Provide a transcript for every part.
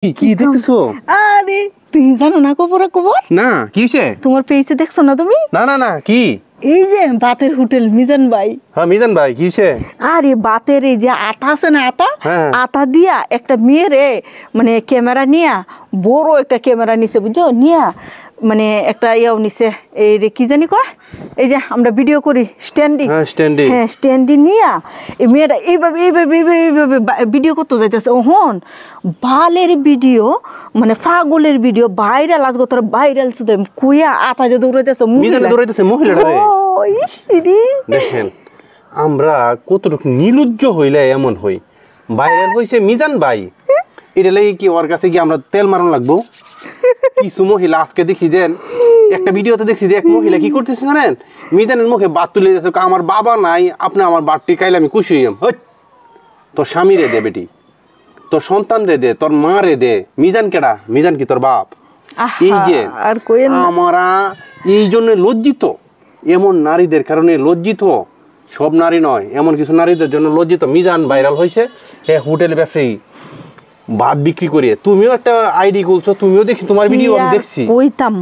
কি দেখতেছো? আরে তুমি জানো না খবর না কি হইছে? তোমার পেজে দেখছো না তুমি? না কি? এই যে বাতের হোটেল মিজান ভাই। হ্যাঁ মিজান ভাই কি হইছে? আরে বাতের এই যে আটা আছে না আটা দিয়া একটা মেয়েরে মানে ক্যামেরা নিয়া বড় একটা ক্যামেরা নিছে বুঝছো নিয়া মানে একটা ইয়াও নিছে এই রে কি জানি কয় এই যে আমরা ভিডিও করি স্ট্যান্ডিং হ্যাঁ স্ট্যান্ডিং নিয়া এই মেয়েটা এইভাবে ভিডিও করতে যাইতেছে ওহন বালের ভিডিও মানে পাগলের ভিডিও ভাইরাল আজকে তোর ভাইরাল শুধু কুইয়া আটা দিয়ে দৌড়াইতেছে মহিলাটারে। ও ইসিরি দেখেন আমরা কতটুকু নিলজ্জ হইলে এমন হই। ভাইরাল হইছে মিজান ভাই, এটা লাগি কি ওর কাছে কি আমরা তেল মারন লাগবো? কিছু মহিলা আজকে দেখি দেন একটা ভিডিওতে দেখছি যে এক মহিলা কি করতেছে জানেন, মিজানের মুখে বাত তুলে দিতেছে, আমার বাবা নাই আপনি আমার বাটটি খাইলে আমি খুশি হইম। তোর স্বামী রে দে বেটি, তোর সন্তান রে দে, তোর মা রে দে। মিজান কেডা? মিজান কি তোর বাপ? এই যে আমরা এই জন্য লজ্জিত, এমন নারীদের কারণে লজ্জিত। সব নারী নয়, এমন কিছু নারীদের জন্য লজ্জিত। মিজান ভাইরাল হয়েছে, হ্যাঁ হোটেল ব্যবসায়ী ভাত বিক্রি করিয়ে। তুমিও একটা আইডি খুলছো, তুমিও দেখছি তোমার ভিডিও আমি দেখছি। কইতাম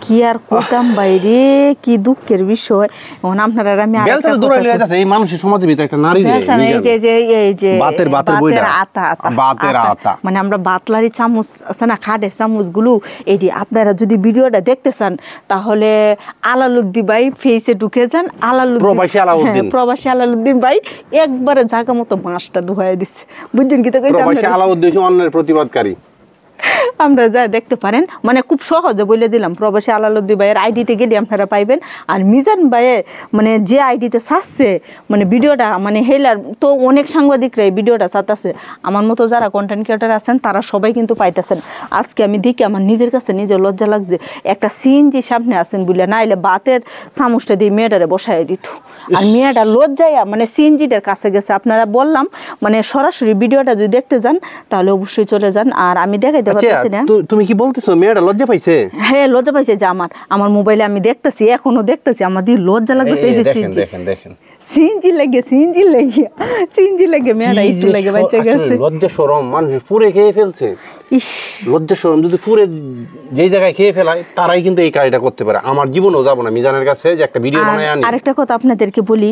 কি আর কইতাম বাইরে, কি দুঃখের বিষয়। এখন আপনারা আমি বেলটা দৌড়াইলে যাচ্ছে এই মানুষের সমাজের ভিতরে একটা নারী এই যে বাতের বাতের আটা মানে আমরা বাতলারি চামচ আছে না খাডে চামচ গুলো এটি আপনারা যদি ভিডিওটা দেখতে চান তাহলে আলালুদ্দিন ভাই ফেসে ঢুকে যান। প্রবাসী আলালুদ্দিন ভাই একবারে জায়গা মতো মাছটা ডুবাই দিচ্ছে বুঝছেন কি? তো প্রবাসী আলাউদ্দিন অন্যের প্রতিবাদকারী আমরা যা দেখতে পারেন মানে খুব সহজে বলে দিলাম। প্রবাসী আলালুদ্দিন ভাইয়ের আইডিতে গেলে আপনারা পাইবেন। আর মিজান ভাইয়ের মানে যে আইডিতে ছাড়ছে মানে ভিডিওটা মানে হেলার তো অনেক সাংবাদিকরা এই ভিডিওটা ছাড়তেছে। আমার মতো যারা কন্টেন্ট ক্রিয়েটার আছেন তারা সবাই কিন্তু পাইতেছেন। আজকে আমি দেখি আমার নিজের কাছে নিজের লজ্জা লাগছে। একটা সিএনজি সামনে আছেন বলে না এলে বাতের চামচটা দিয়ে মেয়েটারে বসাই দিত। আর মেয়েটা লজ্জায়া মানে সিএনজিটার কাছে গেছে। আপনারা বললাম মানে সরাসরি ভিডিওটা যদি দেখতে যান তাহলে অবশ্যই চলে যান। আর আমি দেখাইতে পারতেছি না। তুমি কি বলতেছো মেয়েটা লজ্জা পাইছে? হ্যাঁ লজ্জা পাইছে যে আমার মোবাইলে আমি দেখতেছি, এখনো দেখতেছি, আমার দিয়ে লজ্জা লাগতেছে। এই যে সিএনজি লাগে মেয়েটা একটু লাগে বাচ্চা গেছে। লজ্জা শরম মানুষ পুরে খেয়ে ফেলছে। লজ্জা শরম যদি পুরে যেই জায়গায় খেয়ে ফেলায় তারাই কিন্তু এই কাজটা করতে পারে। আমার জীবনেও যাবো না মিজানের কাছে যে একটা ভিডিও বানায় আনি। আরেকটা কথা আপনাদেরকে বলি,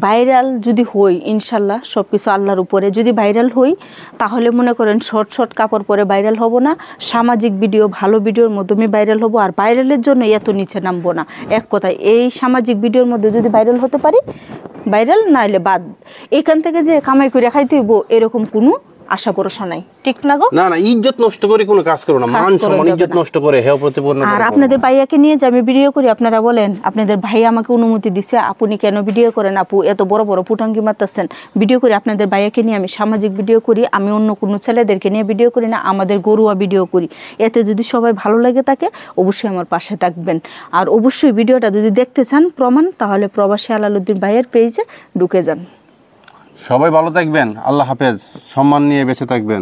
ভাইরাল যদি হই ইনশাল্লাহ সবকিছু আল্লাহর উপরে। যদি ভাইরাল হই তাহলে মনে করেন শর্ট কাপড় পরে ভাইরাল হব না, সামাজিক ভিডিও ভালো ভিডিওর মাধ্যমে ভাইরাল হব। আর ভাইরালের জন্য এত নিচে নামবো না। এক কথায় এই সামাজিক ভিডিওর মধ্যে যদি ভাইরাল হতে পারি ভাইরাল নাইলে বাদ। এখান থেকে যে কামাই করে খাইতে হইব এরকম কোনো আশা ভরসা নাই। ঠিক না গো? না ইজ্জত নষ্ট করে কোনো কাজ করো না। মান সম্মান ইজ্জত নষ্ট করে হেও প্রতিপন্ন। আর আপনাদের ভাইয়াকে নিয়ে যে আমি ভিডিও করি আপনারা বলেন আপনাদের ভাই আমাকে অনুমতি দিছে, আপনি কেন ভিডিও করেন? আপু এত বড় বড় পুটাঙ্গি মারতেছেন। ভিডিও করি আপনাদের ভাইয়াকে নিয়ে, আমি সামাজিক ভিডিও করি, আমি অন্য কোনো ছেলেদেরকে নিয়ে ভিডিও করি না, আমাদের গরুয়া ভিডিও করি। এতে যদি সবাই ভালো লাগে থাকে অবশ্যই আমার পাশে থাকবেন। আর অবশ্যই ভিডিওটা যদি দেখতে চান প্রমাণ তাহলে প্রবাসী আলালুদ্দিন ভাইয়ের পেজে ঢুকে যান। সবাই ভালো থাকবেন, আল্লাহ হাফেজ, সম্মান নিয়ে বেঁচে থাকবেন।